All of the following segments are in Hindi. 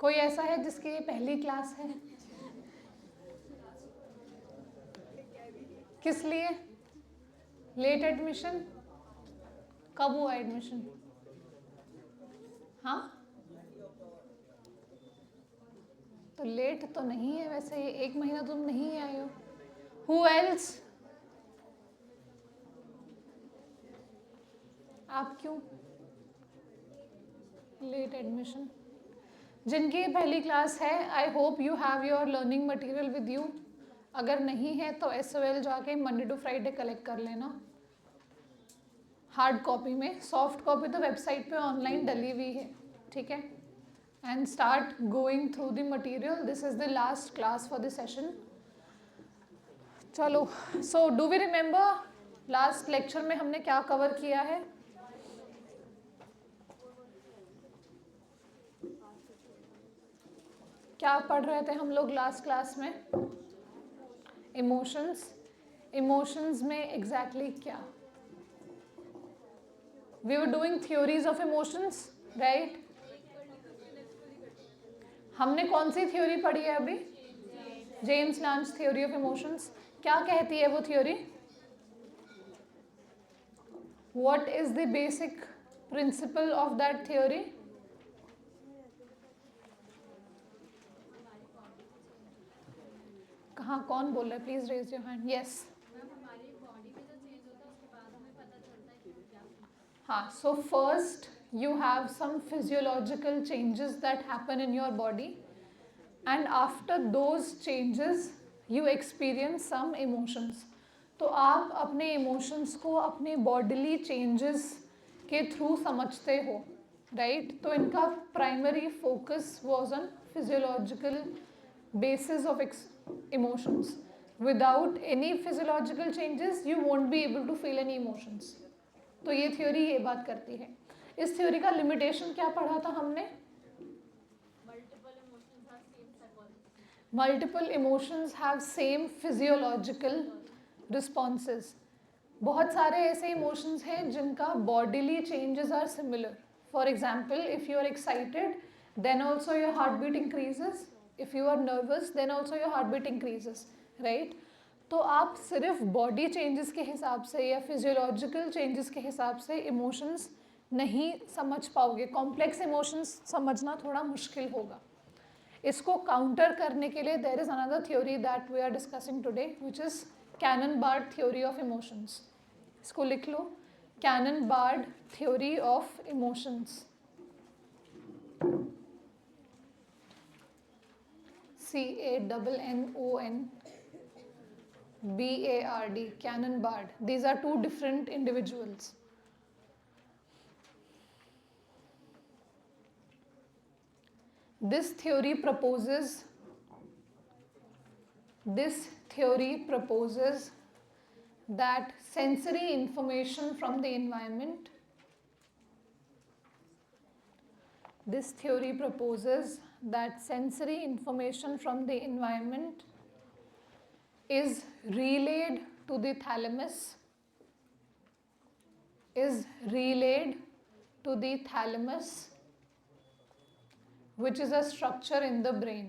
कोई ऐसा है जिसकी ये पहली क्लास है? किस लिए? Late admission? कब हुआ एडमिशन? हाँ, तो लेट तो नहीं है वैसे, ये 1 महीना तुम नहीं आए हो। Who else? आप क्यों लेट एडमिशन? जिनकी ये पहली क्लास है, I hope you have your learning material with you. अगर नहीं है तो SOL जाके मंडे टू फ्राइडे कलेक्ट कर लेना हार्ड कॉपी में। सॉफ्ट कॉपी तो वेबसाइट पे ऑनलाइन डली हुई है, ठीक है। And start going through the material. This is the last class for the session. चलो, so do we remember last lecture में हमने क्या कवर किया है? क्या पढ़ रहे थे हम लोग लास्ट क्लास में? इमोशंस। इमोशंस में एग्जैक्टली क्या? We were doing theories of emotions, right? हमने कौन सी थ्योरी पढ़ी है अभी? James Lange theory of emotions. क्या कहती है वो थ्योरी? What is the basic principle of that theory? कहाँ, कौन बोल रहा है? Please raise your hand. Yes. हाँ, so first you have some physiological changes that happen in your body, and after those changes you experience some emotions. तो आप अपने emotions को अपने bodily changes के थ्रू समझते हो, right? तो इनका primary focus was on physiological basis of emotions. Without any physiological changes you won't be able to feel any emotions. तो ये थ्योरी ये बात करती है। इस थ्योरी का लिमिटेशन क्या पढ़ा था हमने? Multiple emotions have same physiological responses. बहुत सारे ऐसे इमोशंस हैं जिनका bodily changes are similar. For example, if you are excited then also your heart beat increases, if you are nervous then also your heart beat increases, right? तो आप सिर्फ बॉडी चेंजेस के हिसाब से या फिजियोलॉजिकल चेंजेस के हिसाब से इमोशंस नहीं समझ पाओगे। कॉम्प्लेक्स इमोशंस समझना थोड़ा मुश्किल होगा। इसको काउंटर करने के लिए there is another theory that we are discussing today, which is Cannon Bard theory of emotions. इसको लिख लो, Cannon Bard theory of emotions. CANNON-BARD, Cannon-Bard. These are two different individuals. This theory proposes that sensory information from the environment is relayed to the thalamus, which is a structure in the brain.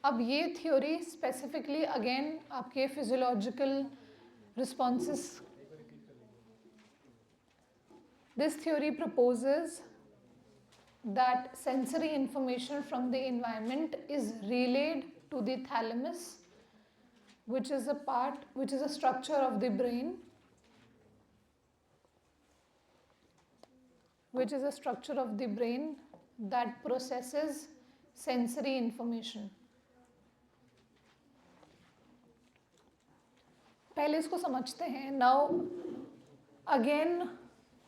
अब ये थ्योरी स्पेसिफिकली अगेन आपके physiological responses, this theory proposes that sensory information from the environment is relayed to the thalamus, which is a structure of the brain, that processes sensory information. पहले इसको समझते हैं। नाउ अगेन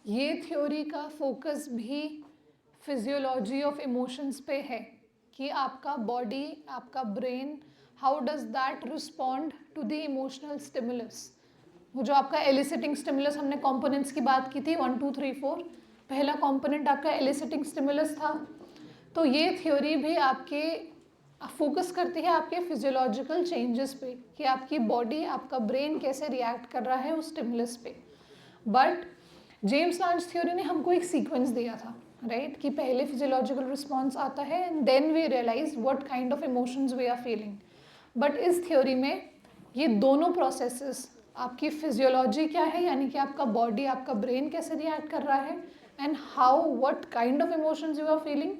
ये थ्योरी का फोकस भी फिजियोलॉजी ऑफ इमोशंस पे है कि आपका बॉडी, आपका brain, how does that respond to the emotional stimulus. वो जो आपका एलिसिटिंग स्टिमुलस, हमने कंपोनेंट्स की बात की थी 1 2 3 4, पहला कंपोनेंट आपका एलिसिटिंग स्टिमुलस था। तो ये थ्योरी भी आपके फोकस करती है आपके फिजियोलॉजिकल चेंजेस पे कि आपकी बॉडी, आपका ब्रेन कैसे रिएक्ट कर रहा है उस स्टिमुलस पे। बट जेम्स लांज थ्योरी ने हमको एक सीक्वेंस दिया था, राइट, कि पहले फिजियोलॉजिकल रिस्पॉन्स आता है and then we realise what kind of emotions we are feeling. But इस थ्योरी में ये दोनों प्रोसेसेस, आपकी फिजियोलॉजी क्या है, यानी कि आपका बॉडी, आपका ब्रेन कैसे रिएक्ट कर रहा है, and how what kind of emotions you are feeling,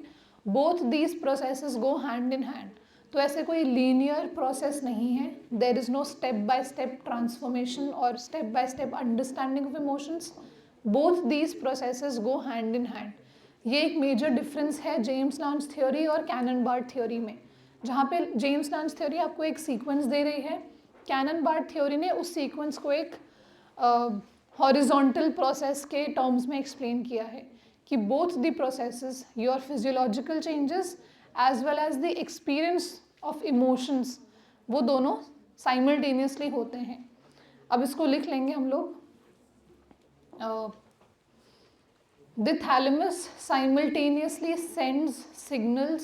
both these processes go hand in hand. तो ऐसे कोई लीनियर प्रोसेस नहीं है. There is no step by step transformation और step by step understanding of emotions. Both these processes go hand in hand. ये एक मेजर डिफरेंस है जेम्स लांज थ्योरी और कैनन बार्ड थ्योरी में, जहाँ पे जेम्स लांज थ्योरी आपको एक सीक्वेंस दे रही है, कैनन बार्ड थ्योरी ने उस सीक्वेंस को एक हॉरिजॉन्टल प्रोसेस के टर्म्स में एक्सप्लेन किया है कि both the processes, your physiological changes as well as the experience of emotions, वो दोनों साइमल्टेनियसली होते हैं. अब इसको लिख लेंगे हम लोग. The thalamus simultaneously sends signals.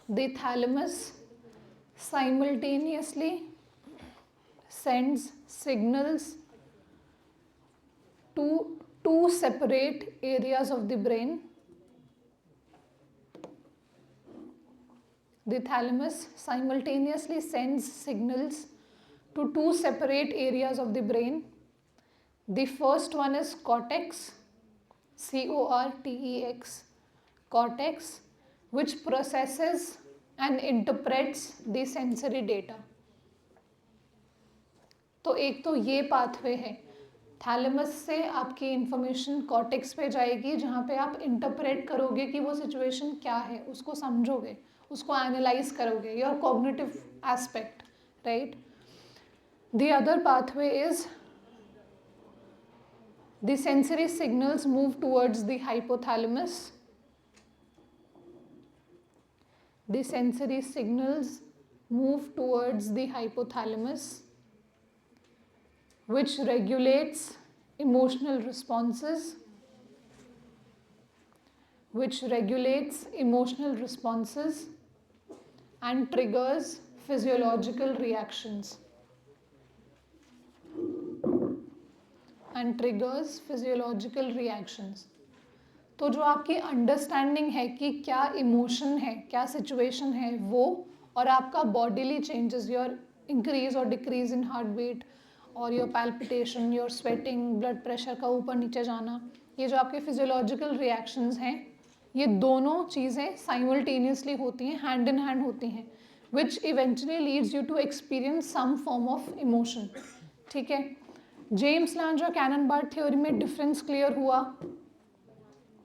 The thalamus simultaneously sends signals to two separate areas of the brain. The thalamus simultaneously sends signals to two separate areas of the brain. The first one is cortex, cortex, cortex, which processes and interprets the sensory data. तो एक तो ये पाथवे है, थैलेमस से आपकी इंफॉर्मेशन कॉर्टेक्स पे जाएगी, जहाँ पे आप इंटरप्रेट करोगे कि वो सिचुएशन क्या है, उसको समझोगे, उसको एनालाइज करोगे, your cognitive aspect, right. The other pathway is the sensory signals move towards the hypothalamus. The sensory signals move towards the hypothalamus, which regulates emotional responses, and triggers physiological reactions. तो जो आपकी अंडरस्टैंडिंग है कि क्या इमोशन है, क्या सिचुएशन है, वो और आपका बॉडीली चेंजेस, योर इंक्रीज और डिक्रीज इन हार्ट बीट और your palpitation, your sweating, blood pressure का ऊपर नीचे जाना, ये जो आपके फिजियोलॉजिकल रिएक्शंस हैं, ये दोनों चीज़ें साइमल्टेनियसली होती हैं, हैंड इन हैंड होती हैं, which eventually leads you to experience some form of emotion. ठीक है. जेम्स लांज और कैनन बार्ड थ्योरी में डिफरेंस क्लियर हुआ?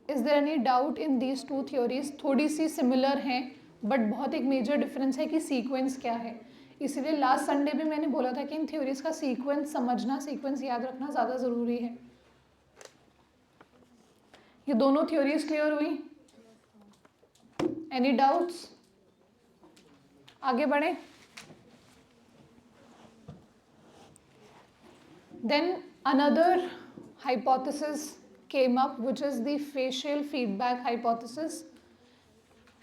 Is there any doubt in these two theories? थोड़ी सी सिमिलर हैं बट बहुत एक मेजर डिफरेंस है कि सीक्वेंस क्या है. इसीलिए लास्ट संडे भी मैंने बोला था कि इन थ्योरीज का सीक्वेंस समझना, सीक्वेंस याद रखना ज़्यादा ज़रूरी है. ये दोनों थ्योरीज क्लियर हुई? Any doubts? आगे बढ़े. Then another hypothesis came up, which is the facial feedback hypothesis.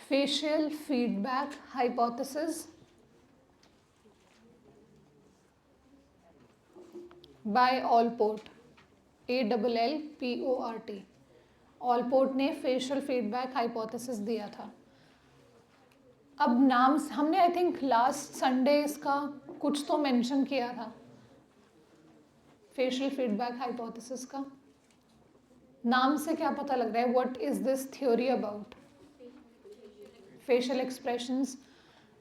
Facial feedback hypothesis by Allport, Allport. Allport ने facial feedback hypothesis दिया था. अब नाम हमने आई थिंक लास्ट संडे इसका कुछ तो मेंशन किया था, फेशियल फीडबैक हाइपोथेसिस का. नाम से क्या पता लग रहा है? What is this theory about? Facial expressions.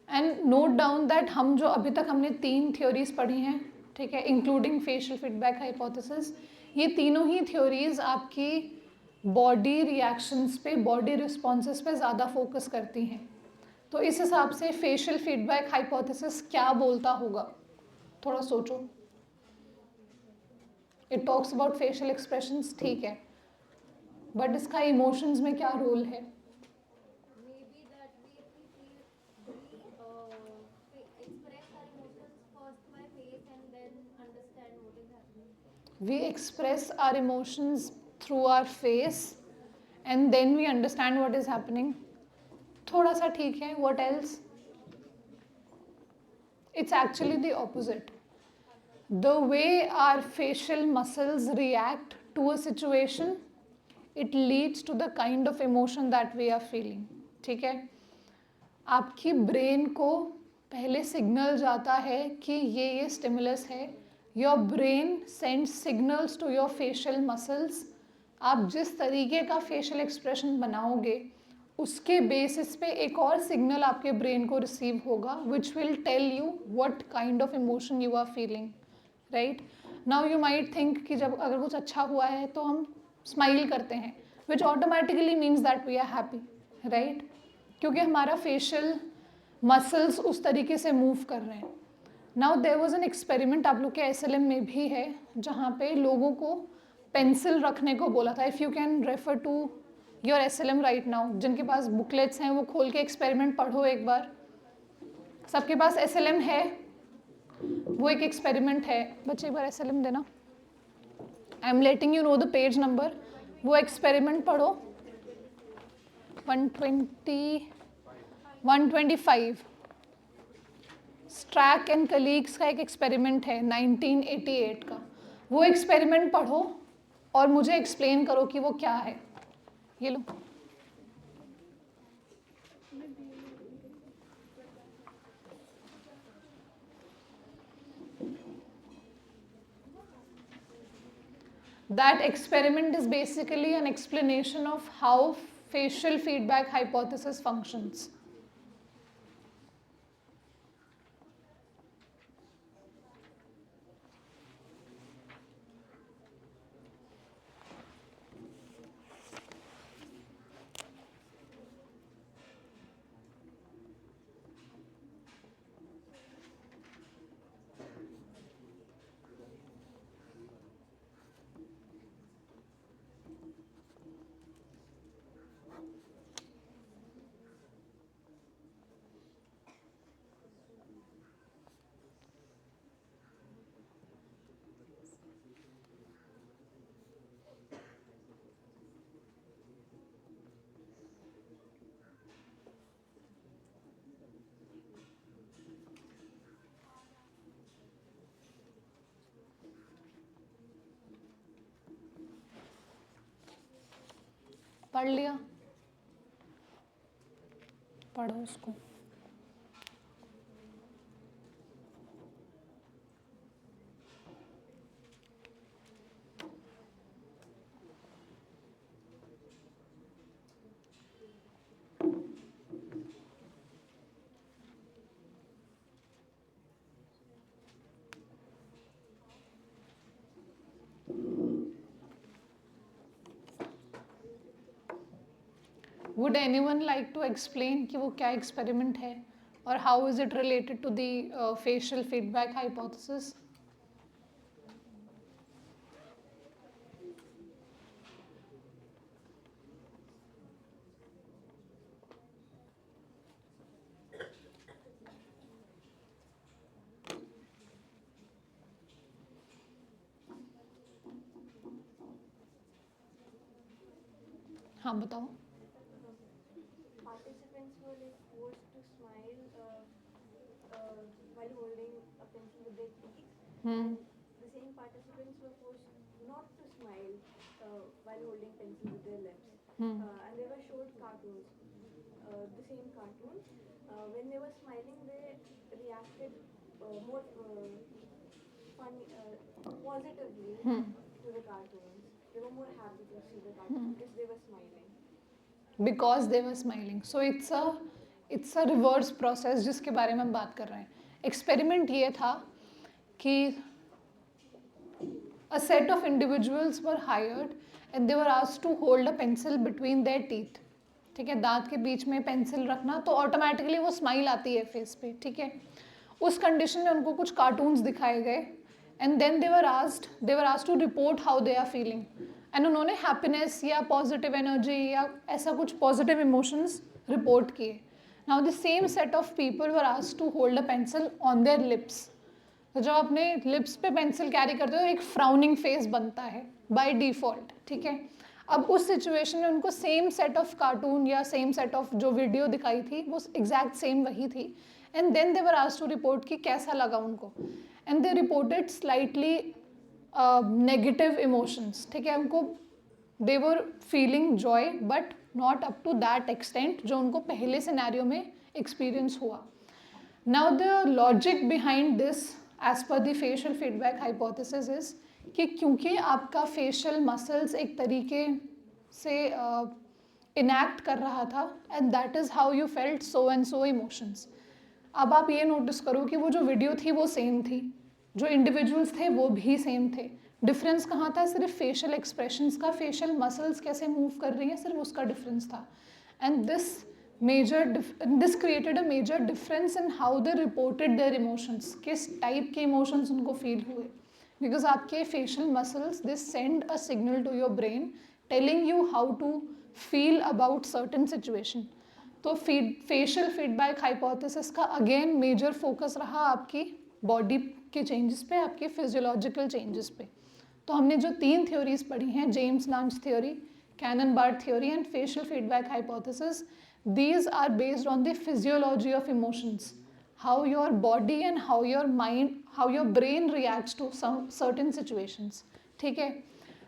And note down that हम जो अभी तक हमने 3 थ्योरीज पढ़ी हैं, ठीक है, इंक्लूडिंग फेशियल फीडबैक हाइपोथेसिस, ये तीनों ही थ्योरीज आपकी बॉडी रिएक्शंस पे, बॉडी रिस्पॉन्सेस पे ज़्यादा फोकस करती हैं. तो इस हिसाब से फेशियल फीडबैक हाइपोथेसिस क्या बोलता होगा, थोड़ा सोचो. It talks about facial expressions, ठीक है, बट इसका इमोशंस में क्या रोल है? We express our emotions through our face and then we understand what is happening. थोड़ा सा ठीक है. What else? It's actually the opposite. the way our facial muscles react to a situation, it leads to the kind of emotion that we are feeling. ठीक है, आपकी ब्रेन को पहले सिग्नल जाता है कि ये स्टिमुलस है. Your brain sends signals to your facial muscles. आप जिस तरीके का फेशियल एक्सप्रेशन बनाओगे उसके बेसिस पे एक और सिग्नल आपके ब्रेन को रिसीव होगा which will tell you what kind of emotion you are feeling. Right now you might think कि जब अगर कुछ अच्छा हुआ है तो हम स्माइल करते हैं, which automatically means that we are happy. Right, क्योंकि हमारा फेशियल मसल्स उस तरीके से मूव कर रहे हैं. Now there was an experiment, आप लोग के SLM में भी है, जहाँ पे लोगों को पेंसिल रखने को बोला था. If you can refer to your SLM right now, जिनके पास बुकलेट्स हैं वो खोल के एक्सपेरिमेंट पढ़ो एक बार. सबके पास SLM है, वो एक एक्सपेरिमेंट है. बच्चे एक बार SLM देना. I am letting you know the page number. वो एक्सपेरिमेंट पढ़ो. 125 स्ट्रैक एंड कलीग्स का एक एक्सपेरिमेंट है 1988 का. वो एक्सपेरिमेंट पढ़ो और मुझे एक्सप्लेन करो कि वो क्या है. ये लो. That experiment is basically an explanation of how facial feedback hypothesis functions. पढ़ लिया? पढ़ो उसको. Would anyone like to explain कि वो क्या experiment है और how is it related to the facial feedback hypothesis? हाँ बताओ. Participants were like forced to smile while holding a pencil with their teeth. The same participants were forced not to smile while holding pencil with their lips. And they were showed cartoons, the same cartoons. When they were smiling, they reacted more positively to the cartoons. They were more happy to see the cartoons because they were smiling. Because they were smiling. So it's a reverse process जिसके बारे में हम बात कर रहे हैं. एक्सपेरिमेंट ये था कि a set of individuals were hired and they were asked to hold a pencil between their teeth. ठीक है, दांत के बीच में पेंसिल रखना तो ऑटोमेटिकली वो स्माइल आती है फेस पे. ठीक है, उस कंडीशन में उनको कुछ कार्टून्स दिखाए गए and then they were asked to report how they are feeling. And उन्होंने हैप्पीनेस या पॉजिटिव एनर्जी या ऐसा कुछ पॉजिटिव इमोशंस रिपोर्ट किए. Now the same set of people were asked to hold a pencil on their lips. तो जब अपने लिप्स पे पेंसिल कैरी करते हो एक फ्राउनिंग फेस बनता है बाय डिफ़ॉल्ट. ठीक है, अब उस सिचुएशन में उनको सेम सेट ऑफ कार्टून या सेम सेट ऑफ जो वीडियो दिखाई थी वो एग्जैक्ट सेम वही थी. And then they were asked to report कि कैसा लगा उनको. And they reported slightly negative emotions. ठीक है, उनको they were feeling joy but not up to that extent जो उनको पहले सिनेरियो में एक्सपीरियंस हुआ. Now the logic behind this as per the facial feedback hypothesis is कि क्योंकि आपका फेशियल मसल्स एक तरीके से इनैक्ट कर रहा था and that is how you felt so and so emotions. अब आप ये नोटिस करो कि वो जो वीडियो थी वो सेम थी, जो इंडिविजुअल्स थे वो भी सेम थे. डिफरेंस कहाँ था? सिर्फ फेशियल एक्सप्रेशंस का, फेशियल मसल्स कैसे मूव कर रही हैं, सिर्फ उसका डिफरेंस था. And this created a major difference in how they reported their emotions. किस टाइप के इमोशंस उनको फील हुए, बिकॉज आपके facial muscles this send a signal to your brain telling you how to feel about certain situation. तो फेशियल फीडबैक हाइपोथेसिस का अगेन मेजर फोकस रहा आपकी बॉडी के चेंजेस पे, आपके फिजियोलॉजिकल चेंजेस पे. तो हमने जो 3 थ्योरीज पढ़ी हैं, James Lange theory, Cannon Bard theory and facial feedback hypothesis, these are based on the physiology of emotions, how your body and how your mind, how your brain reacts to some certain situations. ठीक है.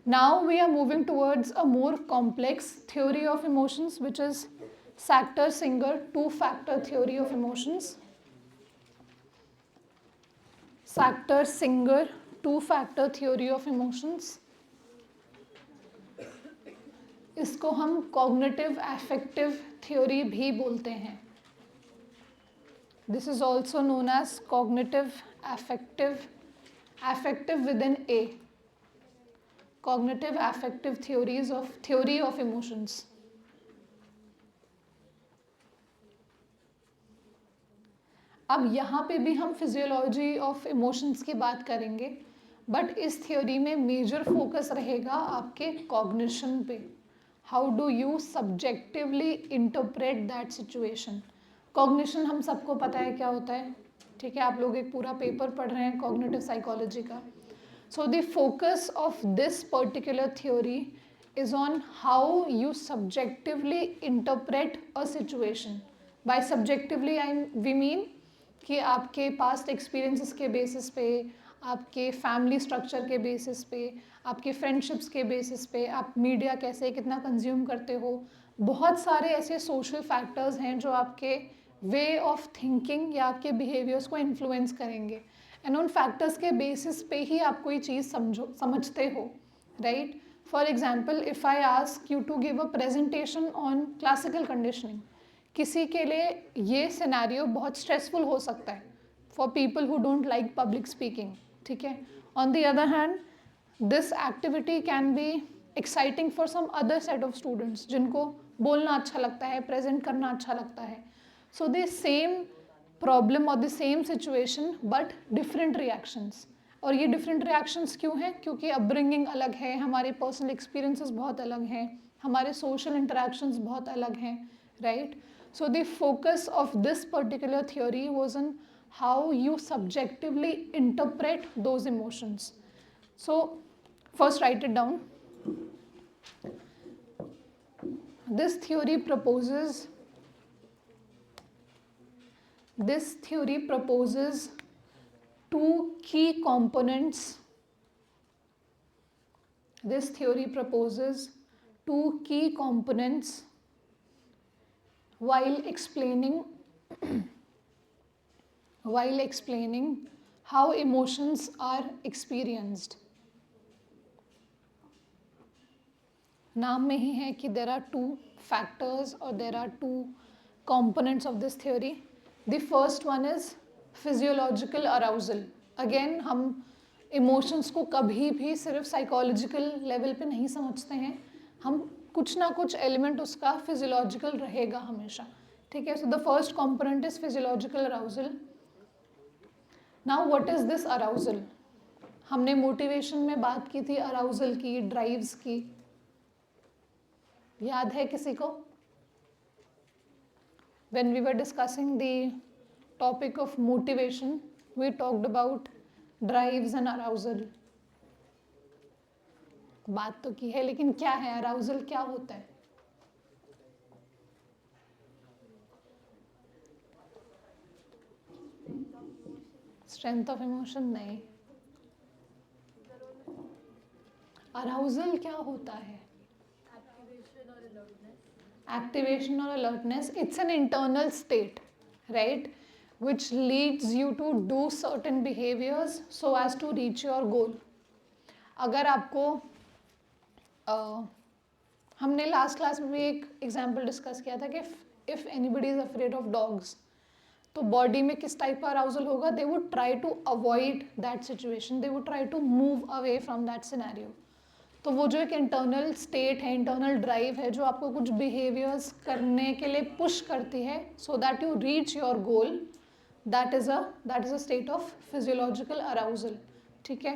Now we are moving towards a more complex theory of emotions, which is Sachter-Singer two-factor theory of emotions. Sachter-Singer two-factor theory of emotions. इसको हम कॉग्निटिव एफेक्टिव थ्योरी भी बोलते हैं. This is also known as cognitive affective with in a, cognitive affective theory of emotions. अब यहाँ पे भी हम फिजियोलॉजी ऑफ इमोशंस की बात करेंगे, बट इस थ्योरी में मेजर फोकस रहेगा आपके कॉग्निशन पे. How do you subjectively interpret that situation. Cognition हम सबको पता है क्या होता है. ठीक है, आप लोग एक पूरा पेपर पढ़ रहे हैं कॉग्निटिव साइकोलॉजी का. So the focus of this particular theory is on how you subjectively interpret a situation. By subjectively we mean कि आपके पास्ट एक्सपीरियंसेस के बेसिस पे, आपके फैमिली स्ट्रक्चर के बेसिस पे, आपके फ्रेंडशिप्स के बेसिस पे, आप मीडिया कैसे कितना कंज्यूम करते हो. बहुत सारे ऐसे सोशल फैक्टर्स हैं जो आपके वे ऑफ थिंकिंग या आपके बिहेवियर्स को इन्फ्लुएंस करेंगे. एंड उन फैक्टर्स के बेसिस पे ही आप कोई चीज़ समझते हो, right. For example, if I ask you to give a presentation on classical conditioning, किसी के लिए ये सिनेरियो बहुत स्ट्रेसफुल हो सकता है for people who don't like public speaking. ठीक है. On the other hand, this activity can be exciting for some other set of students जिनको बोलना अच्छा लगता है, प्रेजेंट करना अच्छा लगता है. सो द सेम प्रॉब्लम और the same situation but different reactions. और ये डिफरेंट रिएक्शंस क्यों हैं? क्योंकि अपब्रिंगिंग अलग है, हमारे पर्सनल एक्सपीरियंसेस बहुत अलग हैं, हमारे सोशल इंटरेक्शंस बहुत अलग हैं, right. So the focus of this particular theory was on how you subjectively interpret those emotions. So first write it down. This theory proposes two key components. This theory proposes two key components while explaining how emotions are experienced. नाम में ही है कि there are two factors or there are two components of this theory. The first one is physiological arousal. Again, हम emotions को कभी भी सिर्फ psychological level पे नहीं समझते हैं, हम कुछ ना कुछ एलिमेंट उसका फिजियोलॉजिकल रहेगा हमेशा. ठीक है. So the first component is physiological arousal. Now what is this arousal? हमने मोटिवेशन में बात की थी अराउजल की, ड्राइव्स की. याद है किसी को? When we were discussing the topic of motivation we talked about drives and arousal. बात तो की है, लेकिन क्या है अराउजल, क्या होता है? स्ट्रेंथ ऑफ इमोशन नहीं. अराउजल क्या होता है? Activation or alertness, it's an internal state, right, which leads you to do certain behaviors so as to reach your goal. अगर आपको हमने लास्ट क्लास में भी एक एग्जाम्पल डिस्कस किया था कि if anybody is afraid of dogs, तो बॉडी में किस टाइप का अराउजल होगा? They would try to avoid that situation, they would try to move away from that scenario. तो वो जो एक इंटरनल स्टेट है, इंटरनल ड्राइव है, जो आपको कुछ बिहेवियर्स करने के लिए पुश करती है so that you reach your goal, that is a state of physiological arousal. ठीक है,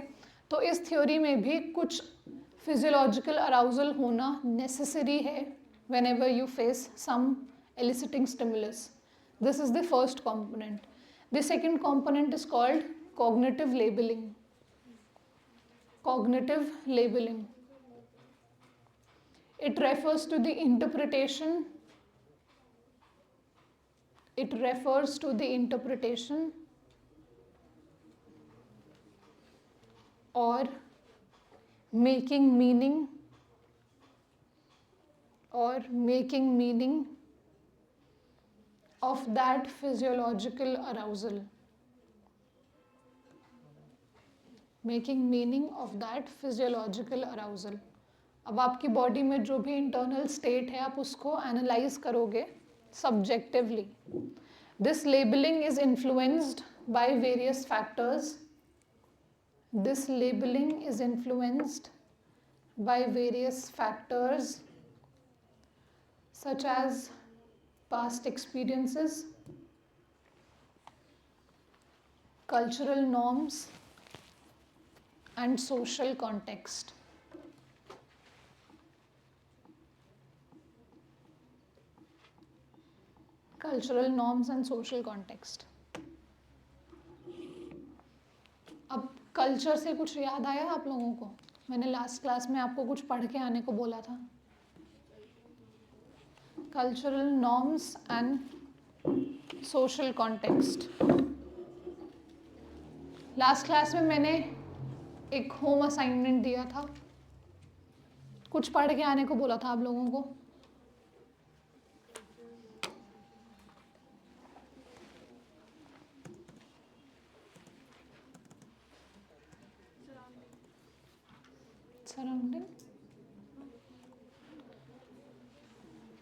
तो इस थ्योरी में भी कुछ फिजियोलॉजिकल अराउजल होना नेसेसरी है whenever you face some eliciting stimulus. This is the first component. The second component is called cognitive labeling. Cognitive labeling. It refers to the interpretation. It refers to the interpretation or making meaning of that physiological arousal. Making meaning of that physiological arousal. अब आपकी बॉडी में जो भी इंटरनल स्टेट है आप उसको एनालाइज करोगे subjectively. This labelling is influenced by various factors. This labelling is influenced by various factors such as past experiences, cultural norms, and social context. Cultural norms and social context. अब कल्चर से कुछ याद आया आप लोगों को? मैंने लास्ट क्लास में आपको कुछ पढ़ के आने को बोला था. Cultural norms and social context. Last class में मैंने एक होम असाइनमेंट दिया था, कुछ पढ़ के आने को बोला था आप लोगों को. सराउंडिंग.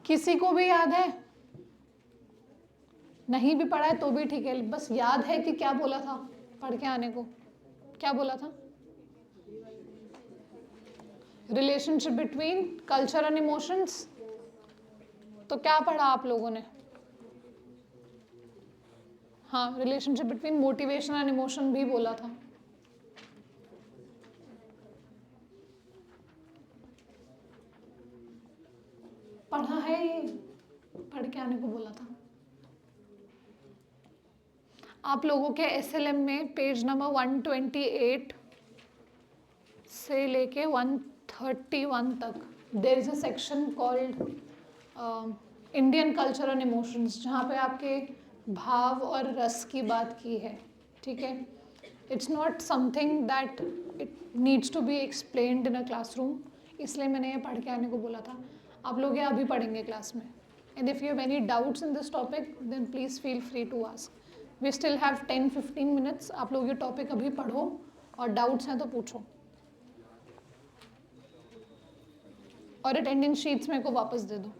किसी को भी याद है? नहीं भी पढ़ा है तो भी ठीक है, बस याद है कि क्या बोला था पढ़ के आने को. क्या बोला था? Relationship between culture and emotions. तो क्या पढ़ा आप लोगों ने? हाँ, relationship between motivation and emotion भी बोला था. पढ़ा है, ये पढ़ के आने को बोला था. आप लोगों के एसएलएम में पेज नंबर 128 से लेके 131 तक there is a section called Indian culture and emotions, जहाँ पे आपके भाव और रस की बात की है. ठीक है, it's not something that it needs to be explained in a classroom, इसलिए मैंने ये पढ़ के आने को बोला था. आप लोग ये अभी पढ़ेंगे क्लास में. And if you have any doubts in this topic then please feel free to ask. We still have 10-15 minutes. आप लोग ये टॉपिक अभी पढ़ो और डाउट्स हैं तो पूछो. और अटेंडेंस शीट्स मेरे को वापस दे दो.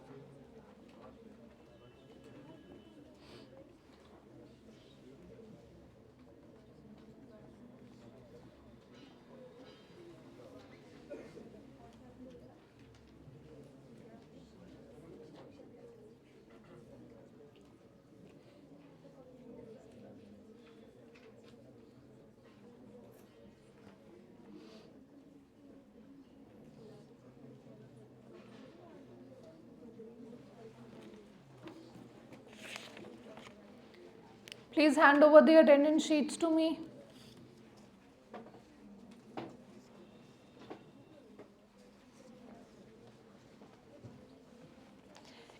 Please hand over the attendance sheets to me.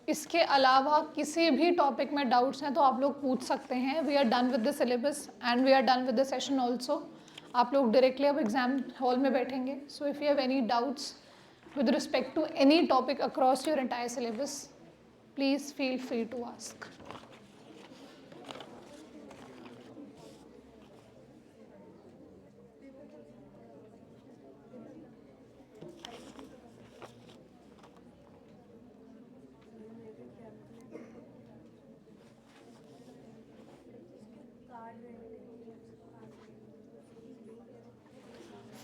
इसके अलावा किसी भी टॉपिक में डाउट्स हैं तो आप लोग पूछ सकते हैं. We are done with the syllabus and we are done with the session also. आप लोग डायरेक्टली अब एग्जाम हॉल में बैठेंगे. So if you have any doubts with respect to any topic across your entire syllabus, please feel free to ask.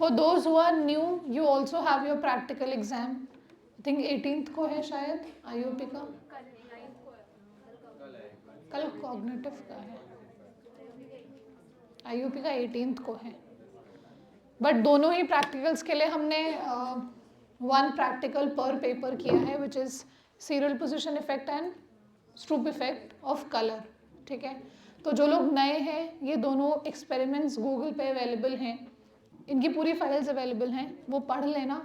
For those who are new, you also have your practical exam. I think 18th को है शायद IUP का. कल कॉग्निटिव का है. IUP का 18th को है. बट दोनों ही प्रैक्टिकल्स के लिए हमने 1 प्रैक्टिकल पर पेपर किया है, which is serial position effect and स्ट्रूप effect of colour. ठीक है. तो जो लोग नए हैं, ये दोनों एक्सपेरिमेंट्स गूगल पे अवेलेबल हैं, इनकी पूरी फाइल्स अवेलेबल हैं, वो पढ़ लेना.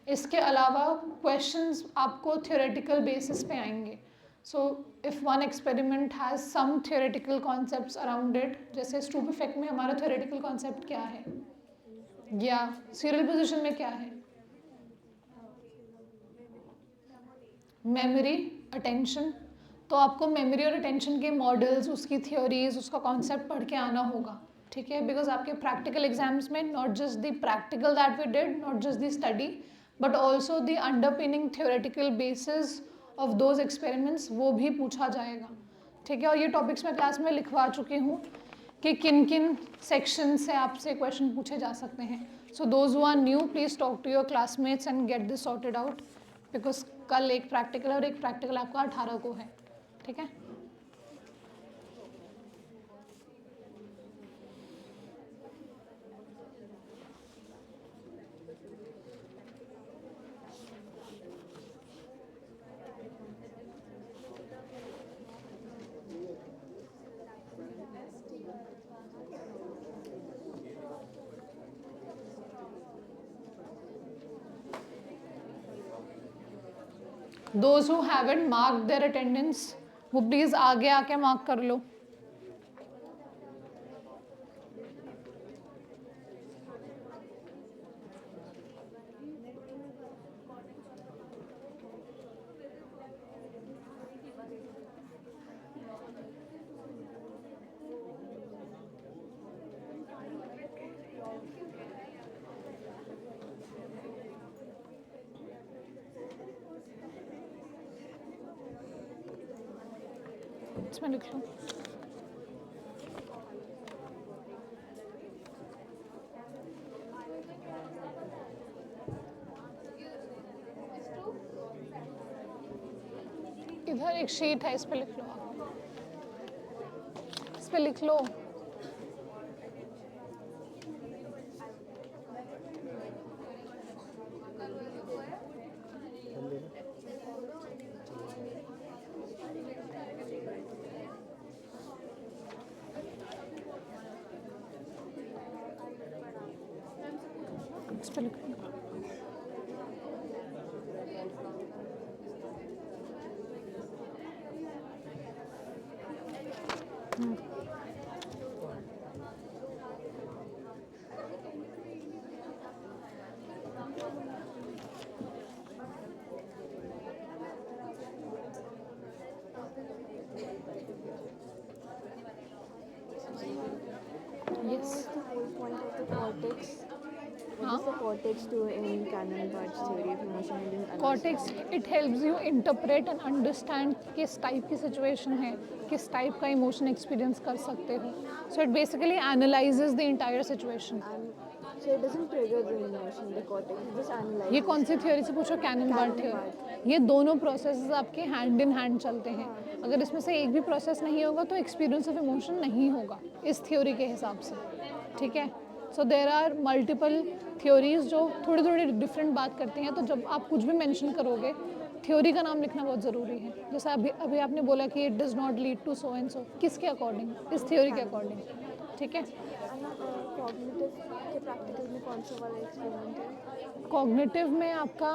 इसके अलावा क्वेश्चंस आपको थियोरेटिकल बेसिस पे आएंगे. So if one experiment has some theoretical concepts around it, जैसे स्ट्रूप इफेक्ट में हमारा थियोरेटिकल कॉन्सेप्ट क्या है, या सीरियल पोजीशन में क्या है, मेमोरी, अटेंशन. तो आपको मेमोरी और अटेंशन के मॉडल्स, उसकी थ्योरीज, उसका कॉन्सेप्ट पढ़ के आना होगा. ठीक है. बिकॉज आपके प्रैक्टिकल एग्जाम्स में not just the practical that we did, not just the study, but also the underpinning theoretical basis of those experiments, वो भी पूछा जाएगा. ठीक है. और ये टॉपिक्स मैं क्लास में लिखवा चुकी हूँ कि किन किन सेक्शन से आपसे क्वेश्चन पूछे जा सकते हैं. So those who are new, please talk to your classmates and get this sorted out, because कल एक प्रैक्टिकल और एक प्रैक्टिकल आपका 18 को है. ठीक है. Those who haven't marked their attendance, वो प्लीज़ आगे आके मार्क कर लो. इसमें लिख लो. इधर एक शीट है, इस पे लिख लो. आप इस पे लिख लो. इस पे लिख लो. Yes. Point of the cortex. What हाँ. is the cortex do in Cannon-Bart's theory of emotional analysis? Cortex, it helps you interpret and understand किस टाइप की सिचुएशन है, किस टाइप का इमोशन एक्सपीरियंस कर सकते हो. So it basically analyses the entire situation. So it doesn't trigger the emotion, the cortex, it just analyzes. ये कौन सी थ्योरी से पूछो? Cannon-BART theory. ये दोनों प्रोसेसेस आपके हैंड इन हैंड चलते हैं. अगर इसमें से एक भी प्रोसेस नहीं होगा तो एक्सपीरियंस ऑफ इमोशन नहीं होगा इस थ्योरी के हिसाब से. ठीक है. So there are multiple theories जो थोड़ी थोड़ी डिफरेंट बात करती हैं. तो जब आप कुछ भी मेंशन करोगे, थ्योरी का नाम लिखना बहुत ज़रूरी है. जैसे अभी आपने बोला कि it does not lead to so and so, किसके अकॉर्डिंग? इस थ्योरी के अकॉर्डिंग. ठीक है. कॉग्निटिव के प्रैक्टिकल में कौन सा वाला एक्सपेरिमेंट है? कॉग्निटिव में आपका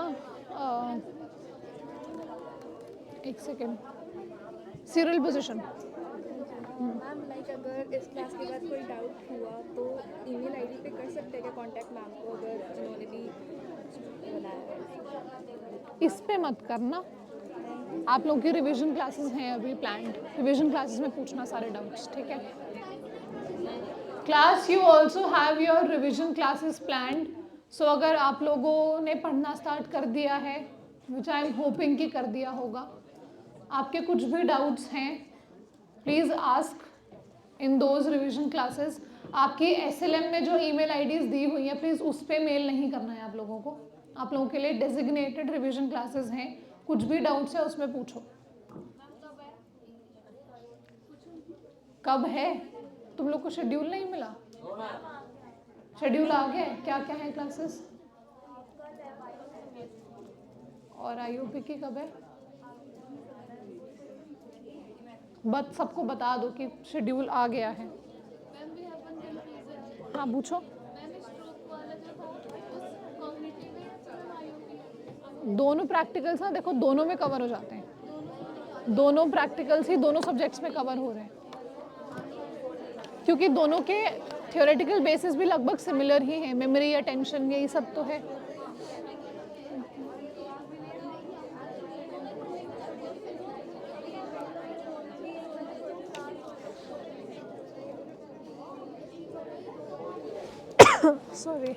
एक second, serial position. Ma'am like अगर इस क्लास के बाद कोई डाउट हुआ तो ईमेल आईडी पे कर सकते हैं क्या कांटेक्ट मैम को, अगर जिन्होंने भी बनाया है? इस पे मत करना, आप लोगों की रिवीजन क्लासेस हैं अभी प्लान्ड, रिवीजन क्लासेस में पूछना सारे डाउट्स, ठीक है। Class you also have your revision classes planned, so अगर आप लोगों ने पढ़ना स्टार्ट कर दिया है, विच आई एम होपिंग कि कर दिया होगा, आपके कुछ भी डाउट्स हैं please ask in those revision classes. आपकी SLM में जो ईमेल आईडीज़ दी हुई हैं प्लीज़ उस पर मेल नहीं करना है आप लोगों को, आप लोगों के लिए डेजिग्नेटेड रिवीजन क्लासेस हैं, कुछ भी डाउट्स है उसमें पूछो। कब है? तुम लोग को शेड्यूल नहीं मिला? शेड्यूल आ गया है, क्या क्या है क्लासेस? और IOP की कब है? बस सबको बता दो कि शेड्यूल आ गया है। हाँ पूछो। दोनों प्रैक्टिकल्स ना देखो दोनों में कवर हो जाते हैं, दोनों प्रैक्टिकल्स ही दोनों सब्जेक्ट्स में कवर हो रहे हैं, क्योंकि दोनों के थ्योरेटिकल बेसिस भी लगभग सिमिलर ही हैं, मेमोरी, अटेंशन, यही सब तो है। सॉरी।